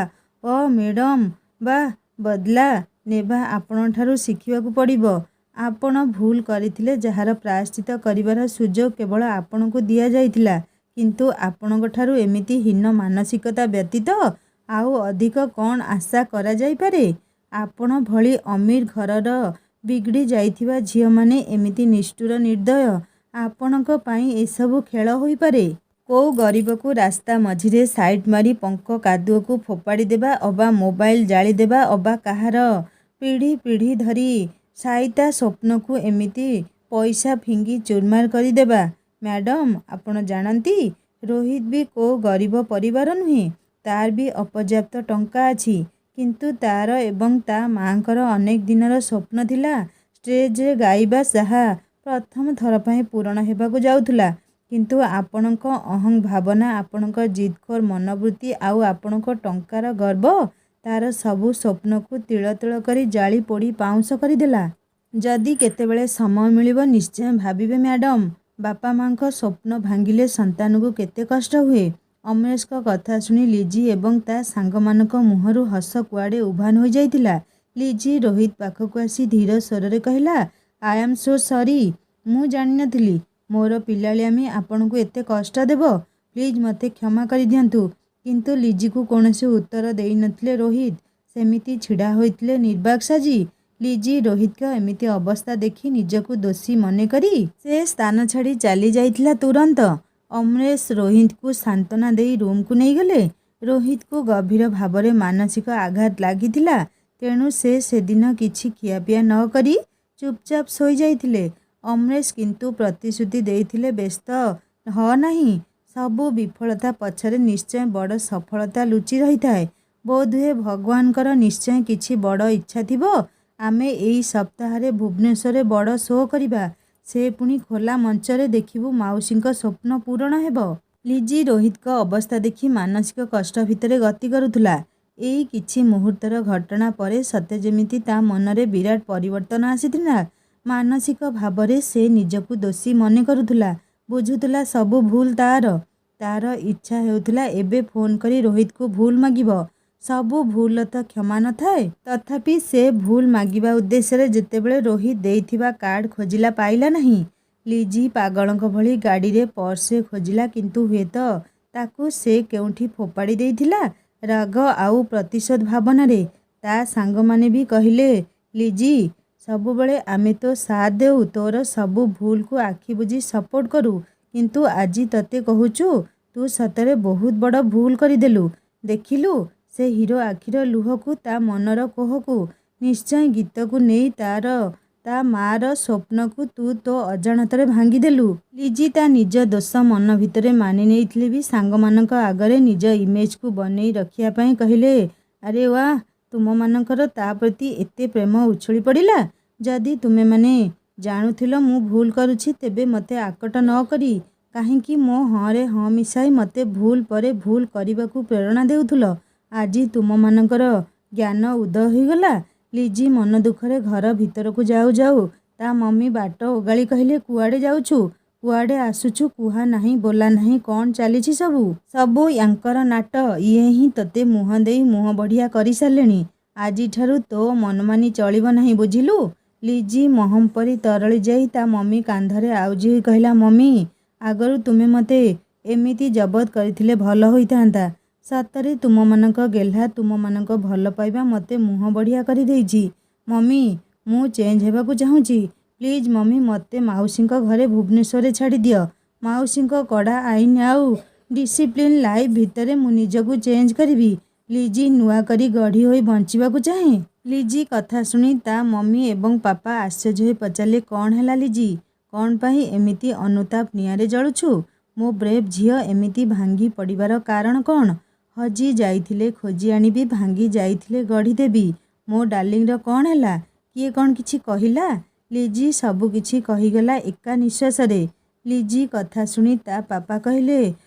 ଓ ମ୍ୟାଡ଼ାମ୍, ବାଃ, ବଦଲା ନେବା ଆପଣଙ୍କଠାରୁ ଶିଖିବାକୁ ପଡ଼ିବ। ଆପଣ ଭୁଲ କରିଥିଲେ ଯାହାର ପ୍ରାୟଶ୍ଚିତ କରିବାର ସୁଯୋଗ କେବଳ ଆପଣଙ୍କୁ ଦିଆଯାଇଥିଲା। କିନ୍ତୁ ଆପଣଙ୍କଠାରୁ ଏମିତି ହୀନ ମାନସିକତା ବ୍ୟତୀତ ଆଉ ଅଧିକ କ'ଣ ଆଶା କରାଯାଇପାରେ? ଆପଣ ଭଳି ଅମୀର ଘରର ବିଗିଡ଼ି ଯାଇଥିବା ଝିଅମାନେ ଏମିତି ନିଷ୍ଠୁର, ନିର୍ଦ୍ଦୟ। ଆପଣଙ୍କ ପାଇଁ ଏସବୁ ଖେଳ ହୋଇପାରେ। କୋଉ ଗରିବକୁ ରାସ୍ତା ମଝିରେ ସାଇଟ୍ ମାରି ପଙ୍କ କାଦୁଅକୁ ଫୋପାଡ଼ି ଦେବା, ଅବା ମୋବାଇଲ ଜାଳିଦେବା, ଅବା କାହାର ପିଢ଼ି ପିଢ଼ି ଧରି ସାଇତା ସ୍ୱପ୍ନକୁ ଏମିତି ପଇସା ଫିଙ୍ଗି ଚୁରମାର କରିଦେବା। ମ୍ୟାଡ଼ାମ୍, ଆପଣ ଜାଣନ୍ତି ରୋହିତ ବି କୋଉ ଗରିବ ପରିବାର ନୁହେଁ। ତାର ବି ଅପର୍ଯ୍ୟାପ୍ତ ଟଙ୍କା ଅଛି। କିନ୍ତୁ ତାର ଏବଂ ତା ମାଆଙ୍କର ଅନେକ ଦିନର ସ୍ୱପ୍ନ ଥିଲା ଷ୍ଟେଜ୍ରେ ଗାଇବା, ଯାହା ପ୍ରଥମ ଥର ପାଇଁ ପୂରଣ ହେବାକୁ ଯାଉଥିଲା। କିନ୍ତୁ ଆପଣଙ୍କ ଅହଂ ଭାବନା, ଆପଣଙ୍କ ଜିଦଖୋର ମନୋବୃତ୍ତି ଆଉ ଆପଣଙ୍କ ଟଙ୍କାର ଗର୍ବ ତାର ସବୁ ସ୍ୱପ୍ନକୁ ତିଳ ତିଳ କରି ଜାଳି ପୋଡ଼ି ପାଉଁଶ କରିଦେଲା। ଯଦି କେତେବେଳେ ସମୟ ମିଳିବ ନିଶ୍ଚୟ ଭାବିବେ ମ୍ୟାଡ଼ାମ୍, ବାପା ମାଆଙ୍କ ସ୍ୱପ୍ନ ଭାଙ୍ଗିଲେ ସନ୍ତାନକୁ କେତେ କଷ୍ଟ ହୁଏ। ଅମରେଶଙ୍କ କଥା ଶୁଣି ଲିଜି ଏବଂ ତା ସାଙ୍ଗମାନଙ୍କ ମୁହଁରୁ ହସ କୁଆଡ଼େ ଉଭାନ ହୋଇଯାଇଥିଲା। ଲିଜି ରୋହିତ ପାଖକୁ ଆସି ଧୀର ସ୍ୱରରେ କହିଲା, ଆଇ ଆମ୍ ସୋ ସରି। ମୁଁ ଜାଣିନଥିଲି ମୋର ପିଲାଳିଆମି ଆପଣଙ୍କୁ ଏତେ କଷ୍ଟ ଦେବ। ପ୍ଲିଜ୍ ମୋତେ କ୍ଷମା କରିଦିଅନ୍ତୁ। କିନ୍ତୁ ଲିଜିକୁ କୌଣସି ଉତ୍ତର ଦେଇନଥିଲେ ରୋହିତ। ସେମିତି ଛିଡ଼ା ହୋଇଥିଲେ ନିର୍ବାକ ସାଜି। ଲିଜି ରୋହିତଙ୍କ ଏମିତି ଅବସ୍ଥା ଦେଖି ନିଜକୁ ଦୋଷୀ ମନେକରି ସେ ସ୍ଥାନ ଛାଡ଼ି ଚାଲି ଯାଇଥିଲା ତୁରନ୍ତ। ଅମରେଶ ରୋହିତଙ୍କୁ ସାନ୍ତ୍ୱନା ଦେଇ ରୁମ୍କୁ ନେଇଗଲେ। ରୋହିତକୁ ଗଭୀର ଭାବରେ ମାନସିକ ଆଘାତ ଲାଗିଥିଲା। ତେଣୁ ସେ ସେଦିନ କିଛି ଖିଆପିଆ ନ କରି ଚୁପଚାପ ଶୋଇଯାଇଥିଲେ। ଅମରେଶ କିନ୍ତୁ ପ୍ରତିଶ୍ରୁତି ଦେଇଥିଲେ, ବ୍ୟସ୍ତ ହ ନାହିଁ। ସବୁ ବିଫଳତା ପଛରେ ନିଶ୍ଚୟ ବଡ଼ ସଫଳତା ଲୁଚି ରହିଥାଏ। ବୋଧହୁଏ ଭଗବାନଙ୍କର ନିଶ୍ଚୟ କିଛି ବଡ଼ ଇଚ୍ଛା ଥିବ। ଆମେ ଏଇ ସପ୍ତାହରେ ଭୁବନେଶ୍ୱରରେ ବଡ଼ ଶୋ କରିବା। ସେ ପୁଣି ଖୋଲା ମଞ୍ଚରେ ଦେଖିବୁ ମାଉସୀଙ୍କ ସ୍ୱପ୍ନ ପୂରଣ ହେବ। ଲିଜି ରୋହିତଙ୍କ ଅବସ୍ଥା ଦେଖି ମାନସିକ କଷ୍ଟ ଭିତରେ ଗତି କରୁଥିଲା। ଏଇ କିଛି ମୁହୂର୍ତ୍ତର ଘଟଣା ପରେ ସତେ ଯେମିତି ତା ମନରେ ବିରାଟ ପରିବର୍ତ୍ତନ ଆସିଥିଲା। ମାନସିକ ଭାବରେ ସେ ନିଜକୁ ଦୋଷୀ ମନେ କରୁଥିଲା। ବୁଝୁଥିଲା ସବୁ ଭୁଲ ତାର। ତାର ଇଚ୍ଛା ହେଉଥିଲା ଏବେ ଫୋନ୍ କରି ରୋହିତକୁ ଭୁଲ ମାଗିବ। ସବୁ ଭୁଲର ତ କ୍ଷମା ନଥାଏ। ତଥାପି ସେ ଭୁଲ ମାଗିବା ଉଦ୍ଦେଶ୍ୟରେ ଯେତେବେଳେ ରୋହିତ ଦେଇଥିବା କାର୍ଡ଼ ଖୋଜିଲା, ପାଇଲା ନାହିଁ। ଲିଜି ପାଗଳଙ୍କ ଭଳି ଗାଡ଼ିରେ ପର୍ସରେ ଖୋଜିଲା, କିନ୍ତୁ ହୁଏତ ତାକୁ ସେ କେଉଁଠି ଫୋପାଡ଼ି ଦେଇଥିଲା ରାଗ ଆଉ ପ୍ରତିଶୋଧ ଭାବନାରେ। ତା ସାଙ୍ଗମାନେ ବି କହିଲେ, ଲିଜି ସବୁବେଳେ ଆମେ ତ ସାଥ ଦେଉ, ତୋର ସବୁ ଭୁଲକୁ ଆଖି ବୁଜି ସପୋର୍ଟ କରୁ, କିନ୍ତୁ ଆଜି ତତେ କହୁଛୁ ତୁ ସତରେ ବହୁତ ବଡ଼ ଭୁଲ କରିଦେଲୁ। ଦେଖିଲୁ ସେ ହିରୋ ଆଖିର ଲୁହକୁ, ତା ମନର କୋହକୁ, ନିଶ୍ଚୟ ଗୀତକୁ ନେଇ ତା ମାଆର ସ୍ୱପ୍ନକୁ ତୁ ତୋ ଅଜାଣତରେ ଭାଙ୍ଗିଦେଲୁ। ଲିଜି ତା ନିଜ ଦୋଷ ମନ ଭିତରେ ମାନି ନେଇଥିଲେ ବି ସାଙ୍ଗମାନଙ୍କ ଆଗରେ ନିଜ ଇମେଜକୁ ବନେଇ ରଖିବା ପାଇଁ କହିଲେ, ଆରେ ୱାଃ, ତୁମମାନଙ୍କର ତା ପ୍ରତି ଏତେ ପ୍ରେମ ଉଛୁଳି ପଡ଼ିଲା। ଯଦି ତୁମେମାନେ ଜାଣୁଥିଲ ମୁଁ ଭୁଲ କରୁଛି, ତେବେ ମୋତେ ଆକଟ ନ କରି କାହିଁକି ମୋ ହଁରେ ହଁ ମିଶାଇ ମୋତେ ଭୁଲ ପରେ ଭୁଲ କରିବାକୁ ପ୍ରେରଣା ଦେଉଥିଲ? ଆଜି ତୁମମାନଙ୍କର ଜ୍ଞାନ ଉଦୟ ହୋଇଗଲା। ଲିଜି ମନ ଦୁଃଖରେ ଘର ଭିତରକୁ ଯାଉ ଯାଉ ତା ମମି ବାଟ ଓଗାଳି କହିଲେ, କୁଆଡ଼େ ଯାଉଛୁ, କୁଆଡ଼େ ଆସୁଛୁ, କୁହା ନାହିଁ ବୋଲା ନାହିଁ, କ'ଣ ଚାଲିଛି ସବୁ? ସବୁ ୟାଙ୍କର ନାଟ। ଇଏ ହିଁ ତୋତେ ମୁହଁ ଦେଇ ମୁହଁ ବଢ଼ିଆ କରିସାରିଲେଣି। ଆଜିଠାରୁ ତୋ ମନମାନି ଚଳିବ ନାହିଁ, ବୁଝିଲୁ? ଲିଜି ମହମ ପରି ତରଳି ଯାଇ ତା ମମି କାନ୍ଧରେ ଆଉଜି ହୋଇ କହିଲା, ମମି, ଆଗରୁ ତୁମେ ମୋତେ ଏମିତି ଜବତ କରିଥିଲେ ଭଲ ହୋଇଥାନ୍ତା। ସତରେ ତୁମମାନଙ୍କ ଗେହ୍ଲା, ତୁମମାନଙ୍କ ଭଲ ପାଇବା ମୋତେ ମୁହଁ ବଢ଼ିଆ କରିଦେଇଛି। ମମି, ମୁଁ ଚେଞ୍ଜ ହେବାକୁ ଚାହୁଁଛି। ପ୍ଲିଜ୍ ମମି, ମୋତେ ମାଉସୀଙ୍କ ଘରେ ଭୁବନେଶ୍ୱରରେ ଛାଡ଼ିଦିଅ। ମାଉସୀଙ୍କ କଡ଼ା ଆଇନ ଆଉ ଡିସିପ୍ଲିନ୍ ଲାଇଫ୍ ଭିତରେ ମୁଁ ନିଜକୁ ଚେଞ୍ଜ କରିବି। ଲିଜି ନୂଆ କରି ଗଢ଼ି ହୋଇ ବଞ୍ଚିବାକୁ ଚାହେଁ। ଲିଜି କଥା ଶୁଣି ତା ମମି ଏବଂ ପାପା ଆଶ୍ଚର୍ଯ୍ୟ ହୋଇ ପଚାରିଲେ, କ'ଣ ହେଲା ଲିଜି? କ'ଣ ପାଇଁ ଏମିତି ଅନୁତାପ ନିଆଁରେ ଜଳୁଛୁ? ମୋ ବ୍ରେଭ୍ ଝିଅ, ଏମିତି ଭାଙ୍ଗି ପଡ଼ିବାର କାରଣ କ'ଣ? ହଜି ଯାଇଥିଲେ ଖୋଜି ଆଣିବି, ଭାଙ୍ଗି ଯାଇଥିଲେ ଗଢ଼ିଦେବି। ମୋ ଡାର୍ଲିଂର କ'ଣ ହେଲା? କିଏ କ'ଣ କିଛି କହିଲା? ଲିଜି ସବୁ କିଛି କହିଗଲା ଏକା ନିଶ୍ୱାସରେ। ଲିଜି କଥା ଶୁଣି ତା ପାପା କହିଲେ,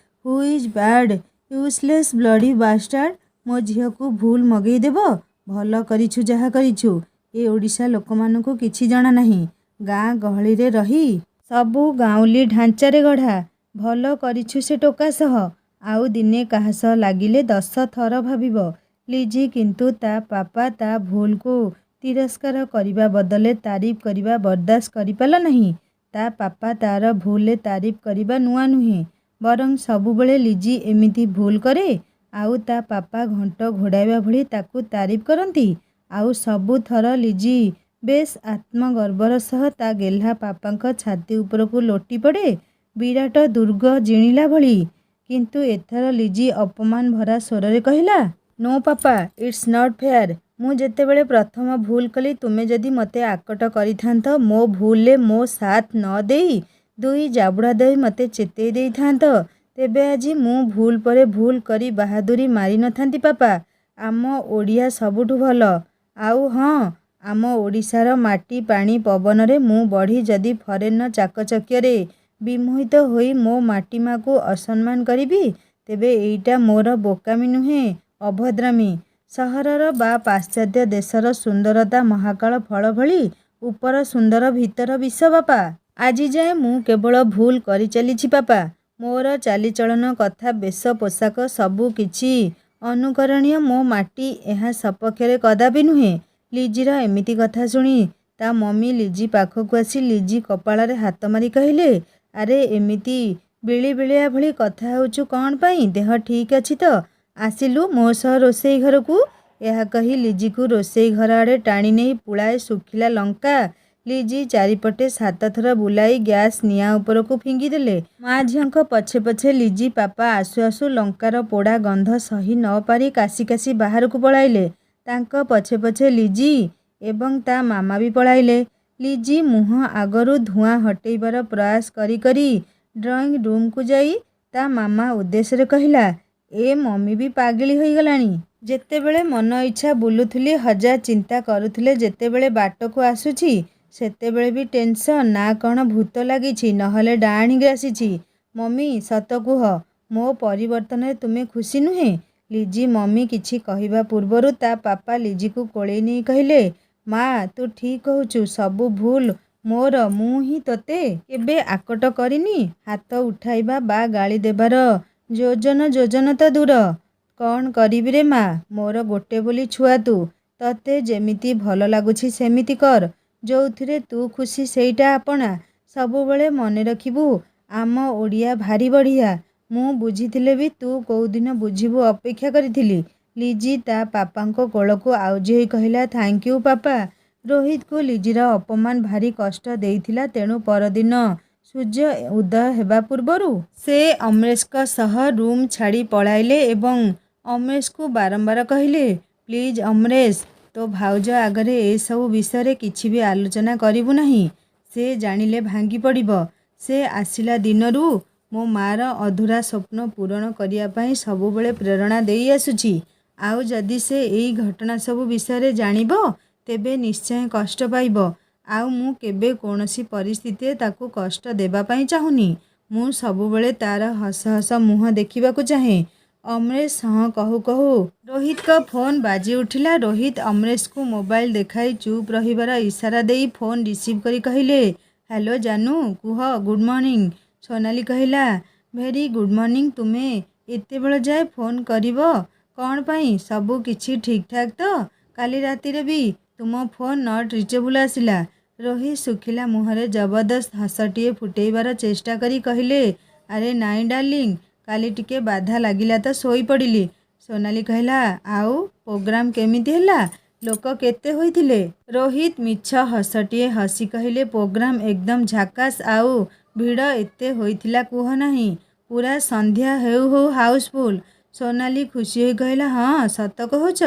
who is bad, useless bloody bastard? ମୋ ଝିଅକୁ ଭୁଲ ମଗେଇଦେବ? ଭଲ କରିଛୁ ଯାହା କରିଛୁ। ଏ ଓଡ଼ିଶା ଲୋକମାନଙ୍କୁ କିଛି ଜଣା ନାହିଁ। ଗାଁ ଗହଳିରେ ରହି ସବୁ ଗାଉଁଲି ଢାଞ୍ଚାରେ ଗଢ଼ା। ଭଲ କରିଛୁ ସେ ଟୋକା ସହ। ଆଉ ଦିନେ କାହା ସହ ଲାଗିଲେ 10 ଥର ଭାବିବ। ଲିଜି କିନ୍ତୁ ତା ପାପା ତା ଭୁଲକୁ ତିରସ୍କାର କରିବା ବଦଳରେ ତାରିଫ କରିବା ବରଦାସ୍ତ କରିପାରିଲା ନାହିଁ। ତା ପାପା ତାର ଭୁଲରେ ତାରିଫ କରିବା ନୂଆ ନୁହେଁ, ବରଂ ସବୁବେଳେ ଲିଜି ଏମିତି ଭୁଲ କରେ, ଆଉ ତା ପାପା ଘଣ୍ଟ ଘୋଡ଼ାଇବା ଭଳି ତାକୁ ତାରିଫ କରନ୍ତି। ଆଉ ସବୁ ଥର ଲିଜି ବେଶ୍ ଆତ୍ମଗର୍ବର ସହ ତା ଗେହ୍ଲା ପାପାଙ୍କ ଛାତି ଉପରକୁ ଲୋଟି ପଡ଼େ, ବିରାଟ ଦୁର୍ଗ ଜିଣିଲା ଭଳି। କିନ୍ତୁ ଏଥର ଲିଜି ଅପମାନ ଭରା ସ୍ୱରରେ କହିଲା, no papa, it's not fair. ମୁଁ ଯେତେବେଳେ ପ୍ରଥମ ଭୁଲ କଲି, ତୁମେ ଯଦି ମୋତେ ଆକଟ କରିଥାନ୍ତ, ମୋ ଭୁଲରେ ମୋ ସାଥ ନ ଦେଇ ଦୁଇ ଜାବୁଡ଼ା ଦେଇ ମୋତେ ଚେତେଇ ଦେଇଥାନ୍ତ, ତେବେ ଆଜି ମୁଁ ଭୁଲ ପରେ ଭୁଲ କରି ବାହାଦୁରୀ ମାରିନଥାନ୍ତି ପାପା। ଆମ ଓଡ଼ିଆ ସବୁଠୁ ଭଲ। ଆଉ ହଁ, ଆମ ଓଡ଼ିଶାର ମାଟି ପାଣି ପବନରେ ମୁଁ ବଢ଼ି ଯଦି ଫରେନ୍ର ଚାକଚକ୍ୟରେ ବିମୋହିତ ହୋଇ ମୋ ମାଟି ମାକୁ ଅସମ୍ମାନ କରିବି, ତେବେ ଏଇଟା ମୋର ବୋକାମି ନୁହେଁ, ଅଭଦ୍ରାମି। ସହରର ବା ପାଶ୍ଚାତ୍ୟ ଦେଶର ସୁନ୍ଦରତା ମହାକାଳ ଫଳ ଭଳି ଉପର ସୁନ୍ଦର ଭିତର ବିଷ ବାପା। ଆଜି ଯାଏଁ ମୁଁ କେବଳ ଭୁଲ କରିଚାଲିଛି ପାପା। ମୋର ଚାଲିଚଳନ, କଥା, ବେଶ ପୋଷାକ ସବୁ କିଛି ଅନୁକରଣୀୟ। ମୋ ମାଟି ଏହା ସପକ୍ଷରେ କଦାପି ନୁହେଁ। ଲିଜିର ଏମିତି କଥା ଶୁଣି ତା ମମି ଲିଜି ପାଖକୁ ଆସି ଲିଜି କପାଳରେ ହାତ ମାରି କହିଲେ, ଆରେ ଏମିତି ବିଳିବିଳିଆ ଭଳି କଥା ହେଉଛୁ କ'ଣ ପାଇଁ? ଦେହ ଠିକ୍ ଅଛି ତ? ଆସିଲୁ ମୋ ସହ ରୋଷେଇ ଘରକୁ। ଏହା କହି ଲିଜିକୁ ରୋଷେଇ ଘର ଆଡ଼େ ଟାଣି ନେଇ ପୁଳାଏ ଶୁଖିଲା ଲଙ୍କା ଲିଜି ଚାରିପଟେ 7 ଥର ବୁଲାଇ ଗ୍ୟାସ୍ ନିଆଁ ଉପରକୁ ଫିଙ୍ଗିଦେଲେ। ମା ଝିଅଙ୍କ ପଛେ ପଛେ ଲିଜି ପାପା ଆସୁ ଆସୁ ଲଙ୍କାର ପୋଡ଼ା ଗନ୍ଧ ସହି ନ ପାରି କାଶି କାଶି ବାହାରକୁ ପଳାଇଲେ। ତାଙ୍କ ପଛେ ପଛେ ଲିଜି ଏବଂ ତା ମାମା ବି ପଳାଇଲେ। ଲିଜି ମୁହଁ ଆଗରୁ ଧୂଆଁ ହଟେଇବାର ପ୍ରୟାସ କରି କରି ଡ୍ରଇଂ ରୁମ୍କୁ ଯାଇ ତା ମାମା ଉଦ୍ଦେଶ୍ୟରେ କହିଲା, ଏ ମମି ବି ପାଗଳି ହୋଇଗଲାଣି। ଯେତେବେଳେ ମନ ଇଚ୍ଛା ବୁଲୁଥିଲି, ହଜାର ଚିନ୍ତା କରୁଥିଲେ, ଯେତେବେଳେ ବାଟକୁ ଆସୁଛି ସେତେବେଳେ ବି ଟେନସନ୍। ନା କ'ଣ ଭୂତ ଲାଗିଛି, ନହେଲେ ଡାଆଣୀ ଗ୍ରାସିଛି? ମମି, ସତ କୁହ, ମୋ ପରିବର୍ତ୍ତନରେ ତୁମେ ଖୁସି ନୁହେଁ? ଲିଜି ମମି କିଛି କହିବା ପୂର୍ବରୁ ତା ପାପା ଲିଜିକୁ କୋଳେଇ ନେଇ କହିଲେ, ମା, ତୁ ଠିକ୍ କହୁଛୁ, ସବୁ ଭୁଲ ମୋର। ମୁଁ ହିଁ ତୋତେ କେବେ ଆକଟ କରିନି। ହାତ ଉଠାଇବା ବା ଗାଳି ଦେବାର ଯୋଜନ ତ ଦୂର। କ'ଣ କରିବି ରେ ମା, ମୋର ଗୋଟେ ବୋଲି ଛୁଆ ତୁ। ତତେ ଯେମିତି ଭଲ ଲାଗୁଛି ସେମିତି କର। ଯୋଉଥିରେ ତୁ ଖୁସି ସେଇଟା ଆପଣା। ସବୁବେଳେ ମନେ ରଖିବୁ, ଆମ ଓଡ଼ିଆ ଭାରି ବଢ଼ିଆ। ମୁଁ ବୁଝିଥିଲେ ବି ତୁ କୋଉଦିନ ବୁଝିବୁ ଅପେକ୍ଷା କରିଥିଲି। ଲିଜି ତା ପାପାଙ୍କ କୋଳକୁ ଆଉଜି ହୋଇ କହିଲା, ଥ୍ୟାଙ୍କ ୟୁ ପାପା। ରୋହିତ को ଲିଜିର ଅପମାନ ଭାରି କଷ୍ଟ ଦେଇଥିଲା। ତେଣୁ ପରଦିନ ସୂର୍ଯ୍ୟ ଉଦୟ ହେବା ପୂର୍ବରୁ ସେ ଅମରେଶଙ୍କ ସହ ରୁମ୍ ଛାଡ଼ି ପଳାଇଲେ ଏବଂ ଅମରେଶକୁ ବାରମ୍ବାର କହିଲେ, ପ୍ଲିଜ୍ ଅମରେଶ, ତୋ ଭାଉଜ ଆଗରେ ଏସବୁ ବିଷୟରେ କିଛି ବି ଆଲୋଚନା କରିବୁ ନାହିଁ। ସେ ଜାଣିଲେ ଭାଙ୍ଗି ପଡ଼ିବ। ସେ ଆସିଲା ଦିନରୁ ମୋ ମା'ର ଅଧୁରା ସ୍ୱପ୍ନ ପୂରଣ କରିବା ପାଇଁ ସବୁବେଳେ ପ୍ରେରଣା ଦେଇ ଆସୁଛି। ଆଉ ଯଦି ସେ ଏଇ ଘଟଣା ସବୁ ବିଷୟରେ ଜାଣିବ ତେବେ ନିଶ୍ଚୟ କଷ୍ଟ ପାଇବ। ଆଉ ମୁଁ କେବେ କୌଣସି ପରିସ୍ଥିତିରେ ତାକୁ କଷ୍ଟ ଦେବା ପାଇଁ ଚାହୁଁନି। ମୁଁ ସବୁବେଳେ ତା'ର ହସ ହସ ମୁହଁ ଦେଖିବାକୁ ଚାହେଁ। ଅମରେଶ ହଁ କହୁ କହୁ ରୋହିତଙ୍କ ଫୋନ୍ ବାଜି ଉଠିଲା। ରୋହିତ ଅମରେଶକୁ ମୋବାଇଲ ଦେଖାଇ ଚୁପ୍ ରହିବାର ଇସାରା ଦେଇ ଫୋନ୍ ରିସିଭ୍ କରି କହିଲେ, ହ୍ୟାଲୋ ଜାନୁ, କୁହ, ଗୁଡ୍ ମର୍ଣ୍ଣିଂ। ସୋନାଲି କହିଲା, ଭେରି ଗୁଡ୍ ମର୍ଣ୍ଣିଂ। ତୁମେ ଏତେବେଳ ଯାଏ ଫୋନ୍ କରିବ କ'ଣ ପାଇଁ? ସବୁ କିଛି ଠିକ୍ ଠାକ୍ ତ? କାଲି ରାତିରେ ବି ତୁମ ଫୋନ୍ ନଟ୍ ରିଚେବୁଲ୍ ଆସିଲା। ରୋହିତ ଶୁଖିଲା ମୁହଁରେ ଜବରଦସ୍ତ ହସଟିଏ ଫୁଟେଇବାର ଚେଷ୍ଟା କରି କହିଲେ, ଆରେ ନାଇଁ ଡାର୍ଲିଂ, କାଲି ଟିକେ ବାଧା ଲାଗିଲା ତ ଶୋଇପଡ଼ିଲି। ସୋନାଲି କହିଲା, ଆଉ ପ୍ରୋଗ୍ରାମ କେମିତି ହେଲା? ଲୋକ କେତେ ହୋଇଥିଲେ? ରୋହିତ ମିଛ ହସଟିଏ ହସି କହିଲେ, ପ୍ରୋଗ୍ରାମ ଏକଦମ ଝାକାସ୍। ଆଉ ଭିଡ଼ ଏତେ ହୋଇଥିଲା କୁହ ନାହିଁ। ପୁରା ସନ୍ଧ୍ୟା ହେଉ ହେଉ ହାଉସଫୁଲ୍। ସୋନାଲି ଖୁସି ହୋଇ କହିଲା, ହଁ ସତ କହୁଛ?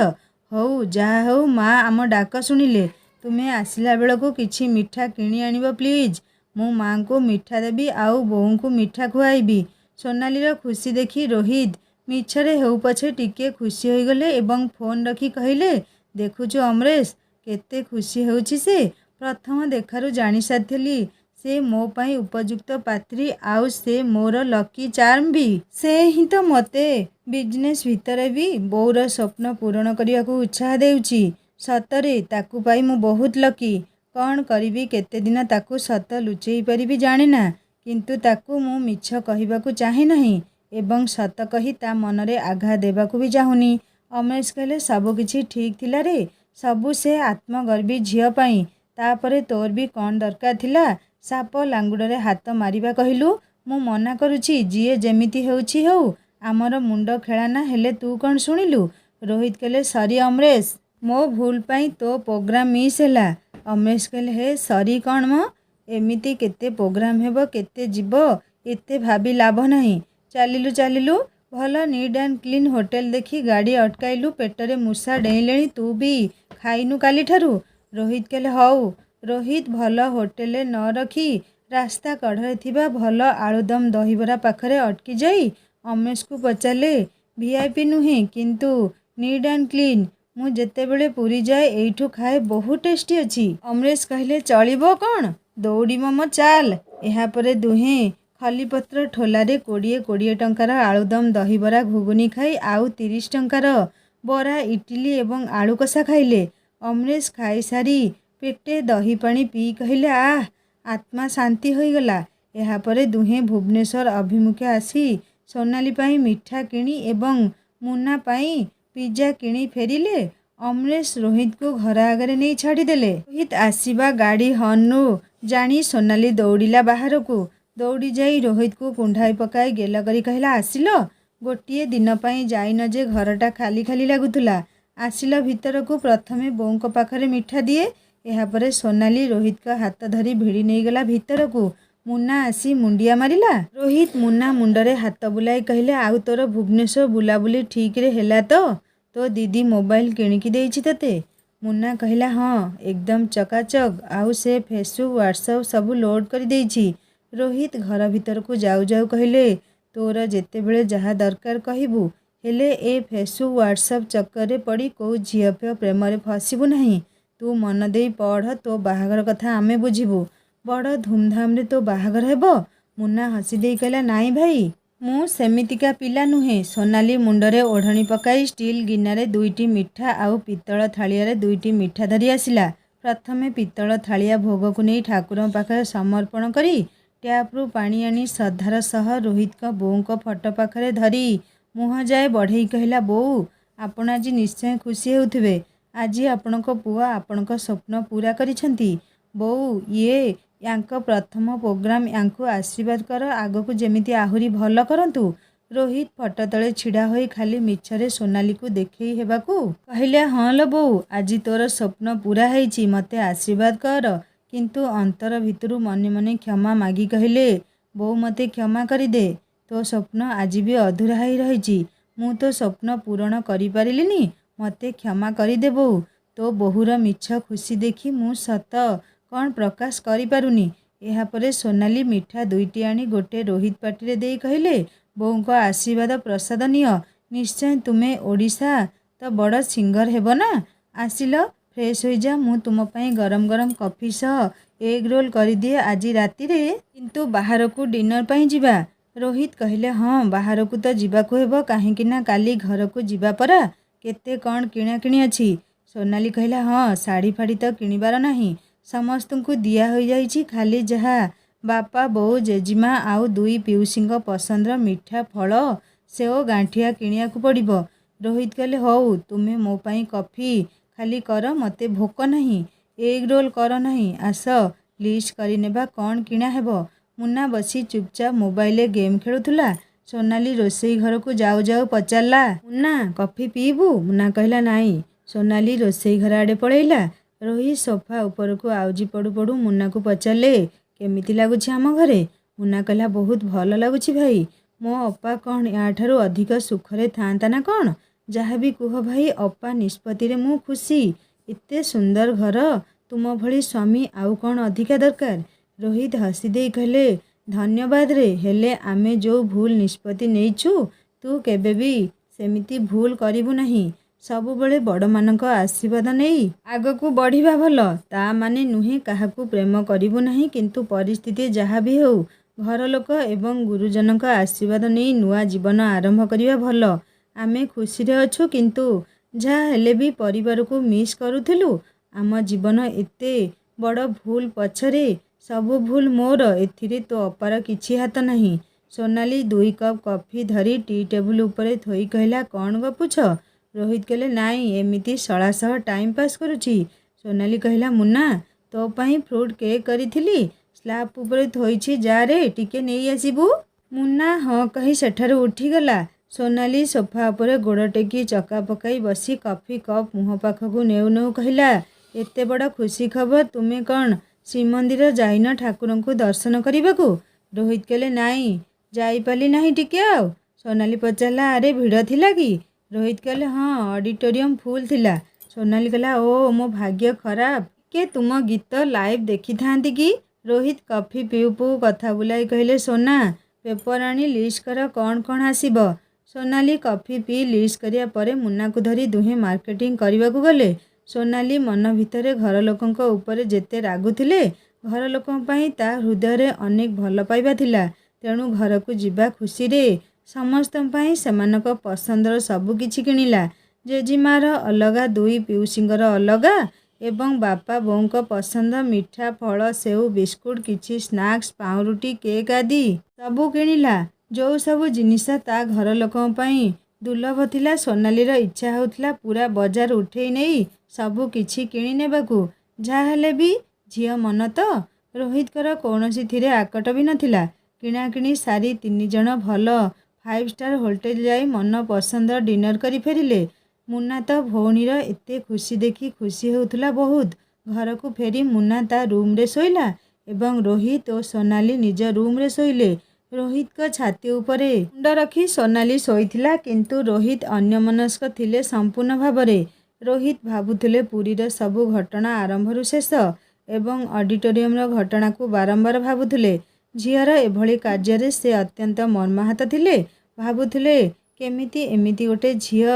ହଉ, ଯାହା ହେଉ ମା ଆମ ଡାକ ଶୁଣିଲେ। ତୁମେ ଆସିଲା ବେଳକୁ କିଛି ମିଠା କିଣି ଆଣିବ ପ୍ଲିଜ୍। ମୁଁ ମା'ଙ୍କୁ ମିଠା ଦେବି ଆଉ ବୋଉଙ୍କୁ ମିଠା ଖୁଆଇବି। ସୋନାଲିର ଖୁସି ଦେଖି ରୋହିତ ମିଛରେ ହେଉ ପଛେ ଟିକିଏ ଖୁସି ହୋଇଗଲେ ଏବଂ ଫୋନ୍ ରଖି କହିଲେ, ଦେଖୁଛୁ ଅମରେଶ, କେତେ ଖୁସି ହେଉଛି ସେ। ପ୍ରଥମ ଦେଖାରୁ ଜାଣିସାରିଥିଲି ସେ ମୋ ପାଇଁ ଉପଯୁକ୍ତ ପାତ୍ରୀ ଆଉ ସେ ମୋର ଲକି ଚାର୍ମ ବି। ସେ ହିଁ ତ ମୋତେ ବିଜନେସ୍ ଭିତରେ ବି ବୋଉର ସ୍ୱପ୍ନ ପୂରଣ କରିବାକୁ ଉତ୍ସାହ ଦେଉଛି। ସତରେ ତାକୁ ପାଇ ମୁଁ ବହୁତ ଲକି। କ'ଣ କରିବି, କେତେଦିନ ତାକୁ ସତ ଲୁଚେଇ ପାରିବି ଜାଣେନା। କିନ୍ତୁ ତାକୁ ମୁଁ ମିଛ କହିବାକୁ ଚାହେଁ ନାହିଁ ଏବଂ ସତ କହି ତା ମନରେ ଆଘାତ ଦେବାକୁ ବି ଚାହୁଁନି। ଅମରେଶ କହିଲେ, ସବୁ କିଛି ଠିକ୍ ଥିଲା ରେ। ସବୁ ସେ ଆତ୍ମଗର୍ବୀ ଝିଅ ପାଇଁ। ତାପରେ ତୋର ବି କ'ଣ ଦରକାର ଥିଲା ସାପ ଲାଙ୍ଗୁଡ଼ରେ ହାତ ମାରିବା କହିଲୁ? ମୁଁ ମନା କରୁଛି, ଯିଏ ଯେମିତି ହେଉଛି ହେଉ, ଆମର ମୁଣ୍ଡ ଖେଳାନା। ହେଲେ ତୁ କ'ଣ ଶୁଣିଲୁ? ରୋହିତ କହିଲେ, ସରି ଅମରେଶ, ମୋ ଭୁଲ ପାଇଁ ତୋ ପ୍ରୋଗ୍ରାମ ମିସ୍ ହେଲା। ଅମରେଶ କହିଲେ, ହେ ସରି କ'ଣ ମ? ଏମିତି କେତେ ପ୍ରୋଗ୍ରାମ ହେବ, କେତେ ଯିବ, ଏତେ ଭାବି ଲାଭ ନାହିଁ। ଚାଲିଲୁ ଚାଲିଲୁ। ଭଲ ନିଟ୍ ଆଣ୍ଡ କ୍ଲିନ୍ ହୋଟେଲ ଦେଖି ଗାଡ଼ି ଅଟକାଇଲୁ। ପେଟରେ ମୂଷା ଡେଇଁଲେଣି, ତୁ ବି ଖାଇନୁ କାଲିଠାରୁ। ରୋହିତ କହିଲେ, ହଉ। ରୋହିତ ଭଲ ହୋଟେଲରେ ନ ରଖି ରାସ୍ତା କଡ଼ରେ ଥିବା ଭଲ ଆଳୁଦମ ଦହିବରା ପାଖରେ ଅଟକି ଯାଇ ଅମରେଶକୁ ପଚାରିଲେ, ଭିଆଇପି ନୁହେଁ କିନ୍ତୁ ନିଟ୍ ଆଣ୍ଡ କ୍ଲିନ୍? ମୁଁ ଯେତେବେଳେ ପୁରୀ ଯାଏ ଏଇଠୁ ଖାଏ, ବହୁତ ଟେଷ୍ଟି ଅଛି। ଅମରେଶ କହିଲେ, ଚଳିବ କ'ଣ, ଦୌଡ଼ିବ ମ ଚାଲ। ଏହାପରେ ଦୁହେଁ ଖଲିପତ୍ର ଠୋଲାରେ 20 ଟଙ୍କାର ଆଳୁଦମ ଦହିବରା ଘୁଗୁନି ଖାଇ ଆଉ 30 ଟଙ୍କାର ବରା, ଇଟିଲି ଏବଂ ଆଳୁ କଷା ଖାଇଲେ। ଅମରେଶ ଖାଇସାରି ପେଟେ ଦହି ପାଣି ପିଇ କହିଲେ, ଆଃ, ଆତ୍ମା ଶାନ୍ତି ହୋଇଗଲା। ଏହାପରେ ଦୁହେଁ ଭୁବନେଶ୍ୱର ଅଭିମୁଖେ ଆସି ସୋନାଲି ପାଇଁ ମିଠା କିଣି ଏବଂ ମୁନା ପାଇଁ ପିଜ୍ଜା କିଣି ଫେରିଲେ। ଅମରେଶ ରୋହିତକୁ ଘର ଆଗରେ ନେଇ ଛାଡ଼ିଦେଲେ। ରୋହିତ ଆସିବା ଗାଡ଼ି ହର୍ଣ୍ଣରୁ ଜାଣି ସୋନାଲି ଦୌଡ଼ିଲା ବାହାରକୁ। ଦୌଡ଼ି ଯାଇ ରୋହିତକୁ କୁଣ୍ଢାଇ ପକାଇ ଗେଲ କରି କହିଲା, ଆସିଲ? ଗୋଟିଏ ଦିନ ପାଇଁ ଯାଇନ ଯେ ଘରଟା ଖାଲି ଖାଲି ଲାଗୁଥିଲା। ଆସିଲ ଭିତରକୁ। ପ୍ରଥମେ ବୋଉଙ୍କ ପାଖରେ ମିଠା ଦିଏ। ଏହାପରେ ସୋନାଲି ରୋହିତଙ୍କ ହାତ ଧରି ଭିଡ଼ି ନେଇଗଲା ଭିତରକୁ। ମୁନା ଆସି ମୁଣ୍ଡିଆ ମାରିଲା। ରୋହିତ ମୁନା ମୁଣ୍ଡରେ ହାତ ବୁଲାଇ କହିଲେ, ଆଉ ତୋର ଭୁବନେଶ୍ୱର ବୁଲାବୁଲି ଠିକ୍ରେ ହେଲା ତ? ତୋ ଦିଦି ମୋବାଇଲ କିଣିକି ଦେଇଛି ତୋତେ? ମୁନା କହିଲା, ହଁ, ଏକଦମ ଚକାଚକ୍। ଆଉ ସେ ଫେସବୁକ୍, ହ୍ୱାଟ୍ସଆପ୍ ସବୁ ଲୋଡ୍ କରିଦେଇଛି। ରୋହିତ ଘର ଭିତରକୁ ଯାଉ ଯାଉ କହିଲେ, ତୋର ଯେତେବେଳେ ଯାହା ଦରକାର କହିବୁ। ହେଲେ ଏ ଫେସବୁକ୍, ହ୍ୱାଟ୍ସଆପ୍ ଚକ୍କରରେ ପଡ଼ି କୋଉ ଝିଅ ଫିଅ ପ୍ରେମରେ ଫସିବୁ ନାହିଁ। ତୁ ମନ ଦେଇ ପଢ଼, ତୋ ବାହାଘର କଥା ଆମେ ବୁଝିବୁ। ବଡ଼ ଧୁମଧାମରେ ତୋ ବାହାଘର ହେବ। ମୁନା ହସି ଦେଇ କହିଲା, ନାଇଁ ଭାଇ, ମୁଁ ସେମିତିକା ପିଲା ନୁହେଁ। ସୋନାଲି ମୁଣ୍ଡରେ ଓଢ଼ଣି ପକାଇ ଷ୍ଟିଲ୍ ଗିନାରେ 2ଟି ମିଠା ଆଉ ପିତ୍ତଳ ଥାଳିଆରେ 2ଟି ମିଠା ଧରି ଆସିଲା। ପ୍ରଥମେ ପିତ୍ତଳ ଥାଳିଆ ଭୋଗକୁ ନେଇ ଠାକୁରଙ୍କ ପାଖରେ ସମର୍ପଣ କରି ଟ୍ୟାପ୍ରୁ ପାଣି ଆଣି ଶ୍ରଦ୍ଧାର ସହ ରୋହିତଙ୍କ ବୋଉଙ୍କ ଫଟୋ ପାଖରେ ଧରି ମୁହଁ ଯାଏ ବଢ଼େଇ କହିଲା, ବୋଉ, ଆପଣ ଆଜି ନିଶ୍ଚୟ ଖୁସି ହେଉଥିବେ। ଆଜି ଆପଣଙ୍କ ପୁଅ ଆପଣଙ୍କ ସ୍ୱପ୍ନ ପୂରା କରିଛନ୍ତି। ବୋଉ, ୟାଙ୍କ ପ୍ରଥମ ପ୍ରୋଗ୍ରାମ। ୟାଙ୍କୁ ଆଶୀର୍ବାଦ କର, ଆଗକୁ ଯେମିତି ଆହୁରି ଭଲ କରନ୍ତୁ। ରୋହିତ ଫଟୋ ତଳେ ଛିଡ଼ା ହୋଇ ଖାଲି ମିଛରେ ସୋନାଲିକୁ ଦେଖେଇ ହେବାକୁ କହିଲେ, ହଁ ଲୋ ବୋଉ, ଆଜି ତୋର ସ୍ୱପ୍ନ ପୂରା ହେଇଛି, ମୋତେ ଆଶୀର୍ବାଦ କର। କିନ୍ତୁ ଅନ୍ତର ଭିତରୁ ମନେ ମନେ କ୍ଷମା ମାଗି କହିଲେ, ବୋଉ ମୋତେ କ୍ଷମା କରିଦେ। ତୋ ସ୍ୱପ୍ନ ଆଜି ବି ଅଧୁରା ହେଇ ରହିଛି। ମୁଁ ତୋ ସ୍ୱପ୍ନ ପୂରଣ କରିପାରିଲିନି, ମୋତେ କ୍ଷମା କରିଦେ ବୋଉ। ତୋ ବୋହୂର ମିଛ ଖୁସି ଦେଖି ମୁଁ ସତ କ'ଣ ପ୍ରକାଶ କରିପାରୁନି। ଏହାପରେ ସୋନାଲି ମିଠା 2ଟି ଆଣି ଗୋଟେ ରୋହିତ ପାଟିରେ ଦେଇ କହିଲେ, ବୋଉଙ୍କ ଆଶୀର୍ବାଦ ପ୍ରସାଦ ନିଅ। ନିଶ୍ଚୟ ତୁମେ ଓଡ଼ିଶା ତ ବଡ଼ ସିଙ୍ଗର ହେବ ନା। ଆସିଲ, ଫ୍ରେଶ୍ ହୋଇଯା, ମୁଁ ତୁମ ପାଇଁ ଗରମ ଗରମ କଫି ସହ ଏଗ୍ ରୋଲ୍ କରିଦିଏ ଆଜି ରାତିରେ। କିନ୍ତୁ ବାହାରକୁ ଡିନର ପାଇଁ ଯିବା। ରୋହିତ କହିଲେ, ହଁ ବାହାରକୁ ତ ଯିବାକୁ ହେବ, କାହିଁକି ନା କାଲି ଘରକୁ ଯିବା ପରା। କେତେ କ'ଣ କିଣାକିଣି ଅଛି। ସୋନାଲି କହିଲା, ହଁ ଶାଢ଼ୀ ଫାଢ଼ୀ ତ କିଣିବାର ନାହିଁ, ସମସ୍ତଙ୍କୁ ଦିଆ ହୋଇଯାଇଛି। ଖାଲି ଯାହା ବାପା, ବୋଉ, ଜେଜେମା ଆଉ 2 ପିଉସୀଙ୍କ ପସନ୍ଦର ମିଠା ଫଳ, ସେଓ ଗାଣ୍ଠିଆ କିଣିବାକୁ ପଡ଼ିବ। ରୋହିତ କହିଲେ, ହଉ ତୁମେ ମୋ ପାଇଁ କଫି ଖାଲି କର, ମୋତେ ଭୋକ ନାହିଁ। ଏଗ୍ ରୋଲ୍ କର ନାହିଁ, ଆସ ଲିଷ୍ଟ କରିନେବା କ'ଣ କିଣା ହେବ। ମୁନା ବସି ଚୁପଚାପ ମୋବାଇଲରେ ଗେମ୍ ଖେଳୁଥିଲା। ସୋନାଲି ରୋଷେଇ ଘରକୁ ଯାଉ ଯାଉ ପଚାରିଲା, ମୁନା କଫି ପିଇବୁ? ମୁନା କହିଲା, ନାହିଁ। ସୋନାଲି ରୋଷେଇ ଘର ଆଡ଼େ ପଳେଇଲା। ରୋହିତ ସୋଫା ଉପରକୁ ଆଉଜି ପଡ଼ୁ ପଡ଼ୁ ମୁନାକୁ ପଚାରିଲେ, କେମିତି ଲାଗୁଛି ଆମ ଘରେ? ମୁନା କହିଲା, ବହୁତ ଭଲ ଲାଗୁଛି ଭାଇ। ମୋ ଅପା କ'ଣ ୟାଠାରୁ ଅଧିକ ସୁଖରେ ଥାଆନ୍ତା ନା କ'ଣ? ଯାହା ବି କୁହ ଭାଇ, ଅପା ନିଷ୍ପତ୍ତିରେ ମୁଁ ଖୁସି। ଏତେ ସୁନ୍ଦର ଘର, ତୁମ ଭଳି ସ୍ୱାମୀ ଆଉ କ'ଣ ଅଧିକା ଦରକାର? ରୋହିତ ହସି ଦେଇ କହିଲେ, ଧନ୍ୟବାଦ ରେ, ହେଲେ ଆମେ ଯେଉଁ ଭୁଲ ନିଷ୍ପତ୍ତି ନେଇଛୁ, ତୁ କେବେ ବି ସେମିତି ଭୁଲ କରିବୁ ନାହିଁ। ସବୁବେଳେ ବଡ଼ମାନଙ୍କ ଆଶୀର୍ବାଦ ନେଇ ଆଗକୁ ବଢ଼ିବା ଭଲ। ତା ମାନେ ନୁହେଁ କାହାକୁ ପ୍ରେମ କରିବୁ ନାହିଁ, କିନ୍ତୁ ପରିସ୍ଥିତି ଯାହା ବି ହେଉ ଘରଲୋକ ଏବଂ ଗୁରୁଜନଙ୍କ ଆଶୀର୍ବାଦ ନେଇ ନୂଆ ଜୀବନ ଆରମ୍ଭ କରିବା ଭଲ। ଆମେ ଖୁସିରେ ଅଛୁ, କିନ୍ତୁ ଯାହା ହେଲେ ବି ପରିବାରକୁ ମିସ୍ କରୁଥିଲୁ। ଆମ ଜୀବନ ଏତେ ବଡ଼ ଭୁଲ ପଛରେ ସବୁ ଭୁଲ ମୋର, ଏଥିରେ ତୋ ଅପାର କିଛି ହାତ ନାହିଁ। ସୋନାଲି 2 କପ୍ କଫି ଧରି ଟି ଟେବୁଲ ଉପରେ ଥୋଇ କହିଲା, କ'ଣ ଗପୁଛ? ରୋହିତ କହିଲେ, ନାଇଁ ଏମିତି ଶଳା ସହ ଟାଇମ୍ ପାସ୍ କରୁଛି। ସୋନାଲି କହିଲା, ମୁନା ତୋ ପାଇଁ ଫ୍ରୁଟ୍ କେକ୍ କରିଥିଲି, ସ୍ଲାବ୍ ଉପରେ ଥୋଇଛି, ଯାରେ ଟିକେ ନେଇ ଆସିବୁ। ମୁନା ହଁ କହି ସେଠାରୁ ଉଠିଗଲା। ସୋନାଲି ସୋଫା ଉପରେ ଗୋଡ଼ ଟେକି ଚକା ପକାଇ ବସି କଫି କପ୍ ମୁହଁ ପାଖକୁ ନେଉ ନେଉ କହିଲା, ଏତେ ବଡ଼ ଖୁସି ଖବର, ତୁମେ କ'ଣ ଶ୍ରୀମନ୍ଦିର ଯାଇନ ଠାକୁରଙ୍କୁ ଦର୍ଶନ କରିବାକୁ? ରୋହିତ କହିଲେ, ନାଇଁ ଯାଇପାରିଲି ନାହିଁ ଟିକେ ଆଉ। ସୋନାଲି ପଚାରିଲା, ଆରେ ଭିଡ଼ ଥିଲା କି? ରୋହିତ କହିଲେ, ହଁ ଅଡିଟୋରିୟମ୍ ଫୁଲ୍ ଥିଲା। ସୋନାଲି କହିଲା, ଓ ମୋ ଭାଗ୍ୟ ଖରାପ, ଟିକେ ତୁମ ଗୀତ ଲାଇଭ୍ ଦେଖିଥାନ୍ତି କି? ରୋହିତ କଫି ପିଉ ପିଉ କଥା ବୁଲାଇ କହିଲେ, ସୋନା ପେପର ଆଣି ଲିଷ୍ଟ କର, କ'ଣ କ'ଣ ଆସିବ। ସୋନାଲି କଫି ପିଇ ଲିଷ୍ଟ କରିବା ପରେ ମୁନାକୁ ଧରି ଦୁହେଁ ମାର୍କେଟିଂ କରିବାକୁ ଗଲେ। ସୋନାଲି ମନ ଭିତରେ ଘରଲୋକଙ୍କ ଉପରେ ଯେତେ ରାଗୁଥିଲେ, ଘରଲୋକଙ୍କ ପାଇଁ ତା ହୃଦୟରେ ଅନେକ ଭଲ ପାଇବା ଥିଲା। ତେଣୁ ଘରକୁ ଯିବା ଖୁସିରେ ସମସ୍ତଙ୍କ ପାଇଁ ସେମାନଙ୍କ ପସନ୍ଦର ସବୁ କିଛି କିଣିଲା। ଜେଜେମାର ଅଲଗା, 2 ପିଉସୀଙ୍କର ଅଲଗା ଏବଂ ବାପା ବୋଉଙ୍କ ପସନ୍ଦ ମିଠା ଫଳ, ସେଉ, ବିସ୍କୁଟ, କିଛି ସ୍ନାକ୍ସ, ପାଉଁରୁଟି, କେକ୍ ଆଦି ସବୁ କିଣିଲା। ଯେଉଁ ସବୁ ଜିନିଷ ତା ଘରଲୋକଙ୍କ ପାଇଁ ଦୁର୍ଲଭ ଥିଲା, ସୋନାଲିର ଇଚ୍ଛା ହେଉଥିଲା ପୁରା ବଜାର ଉଠେଇ ନେଇ ସବୁ କିଛି କିଣି ନେବାକୁ। ଯାହା ହେଲେ ବି ଝିଅ ମନ ତ। ରୋହିତଙ୍କର କୌଣସିଥିରେ ଆକଟ ବି ନଥିଲା। କିଣାକିଣି ସାରି 3 ଜଣ ଭଲ 5 ଷ୍ଟାର ହୋଟେଲ ଯାଇ ମନ ପସନ୍ଦ ଡିନର କରି ଫେରିଲେ। ମୁନା ତ ଭଉଣୀର ଏତେ ଖୁସି ଦେଖି ଖୁସି ହେଉଥିଲା ବହୁତ। ଘରକୁ ଫେରି ମୁନା ତା ରୁମ୍ରେ ଶୋଇଲା ଏବଂ ରୋହିତ ଓ ସୋନାଲି ନିଜ ରୁମ୍ରେ ଶୋଇଲେ। ରୋହିତଙ୍କ ଛାତି ଉପରେ ମୁଣ୍ଡ ରଖି ସୋନାଲି ଶୋଇଥିଲା, କିନ୍ତୁ ରୋହିତ ଅନ୍ୟମନସ୍କ ଥିଲେ ସମ୍ପୂର୍ଣ୍ଣ ଭାବରେ। ରୋହିତ ଭାବୁଥିଲେ ପୁରୀର ସବୁ ଘଟଣା ଆରମ୍ଭରୁ ଶେଷ ଏବଂ ଅଡିଟୋରିୟମର ଘଟଣାକୁ ବାରମ୍ବାର ଭାବୁଥିଲେ। ଝିଅର ଏଭଳି କାର୍ଯ୍ୟରେ ସେ ଅତ୍ୟନ୍ତ ମର୍ମାହତ ଥିଲେ। ଭାବୁଥିଲେ, କେମିତି ଏମିତି ଗୋଟେ ଝିଅ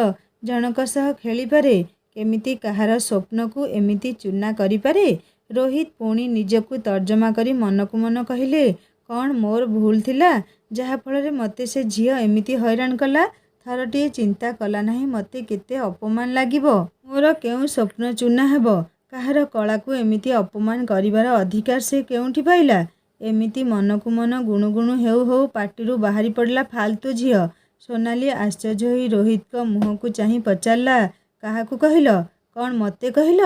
ଜଣଙ୍କ ସହ ଖେଳିପାରେ, କେମିତି କାହାର ସ୍ୱପ୍ନକୁ ଏମିତି ଚୂନା କରିପାରେ। ରୋହିତ ପୁଣି ନିଜକୁ ତର୍ଜମା କରି ମନକୁ ମନ କହିଲେ, କ'ଣ ମୋର ଭୁଲ ଥିଲା, ଯାହାଫଳରେ ମୋତେ ସେ ଝିଅ ଏମିତି ହଇରାଣ କଲା। ଥରଟିଏ ଚିନ୍ତା କଲା ନାହିଁ ମୋତେ କେତେ ଅପମାନ ଲାଗିବ, ମୋର କେଉଁ ସ୍ୱପ୍ନ ଚୂନା ହେବ। କାହାର କଳାକୁ ଏମିତି ଅପମାନ କରିବାର ଅଧିକାର ସେ କେଉଁଠି ପାଇଲା? ଏମିତି ମନକୁ ମନ ଗୁଣୁଗୁଣୁ ହେଉ ହେଉ ପାଟିରୁ ବାହାରି ପଡ଼ିଲା, ଫାଲତୁ ଝିଅ। ସୋନାଲି ଆଶ୍ଚର୍ଯ୍ୟ ହୋଇ ରୋହିତଙ୍କ ମୁହଁକୁ ଚାହିଁ ପଚାରିଲା, କାହାକୁ କହିଲ? କ'ଣ ମୋତେ କହିଲ?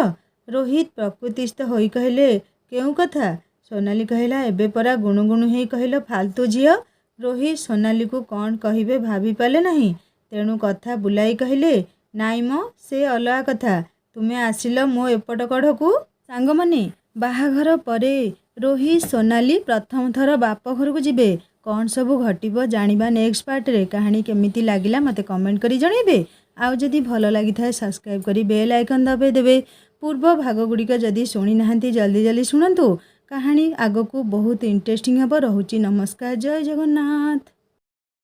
ରୋହିତ ପ୍ରକୃତିସ୍ଥ ହୋଇ କହିଲେ, କେଉଁ କଥା? ସୋନାଲି କହିଲା, ଏବେ ପରା ଗୁଣୁଗୁଣୁ ହେଇ କହିଲ ଫାଲତୁ ଝିଅ। ରୋହିତ ସୋନାଲି को କ'ଣ କହିବେ ଭାବିପାରିଲେ ନାହିଁ। ତେଣୁ କଥା ବୁଲାଇ କହିଲେ, ନାଇଁ ମ ସେ ଅଲଗା କଥା, ତୁମେ ଆସିଲ ମୋ ଏପଟ କଢ଼କୁ। ସାଙ୍ଗମାନେ, ବାହାଘର ପରେ ରୋହିତ ସୋନାଲି ପ୍ରଥମ ଥର ବାପ ଘରକୁ ଯିବେ। କ'ଣ ସବୁ ଘଟିବ ଜାଣିବା ନେକ୍ସଟ ପାର୍ଟରେ। କାହାଣୀ କେମିତି ଲାଗିଲା ମୋତେ କମେଣ୍ଟ କରି ଜଣାଇବେ। ଆଉ ଯଦି ଭଲ ଲାଗିଥାଏ ସବସ୍କ୍ରାଇବ୍ କରି ବେଲ୍ ଆଇକନ୍ ଦବାଇ ଦେବେ। ପୂର୍ବ ଭାଗ ଗୁଡ଼ିକ ଯଦି ଶୁଣି ନାହାନ୍ତି ଜଲ୍ଦି ଜଲ୍ଦି ଶୁଣନ୍ତୁ। କାହାଣୀ ଆଗକୁ ବହୁତ ଇଣ୍ଟରେଷ୍ଟିଂ ହେବ। ରହୁଛି ନମସ୍କାର, ଜୟ ଜଗନ୍ନାଥ।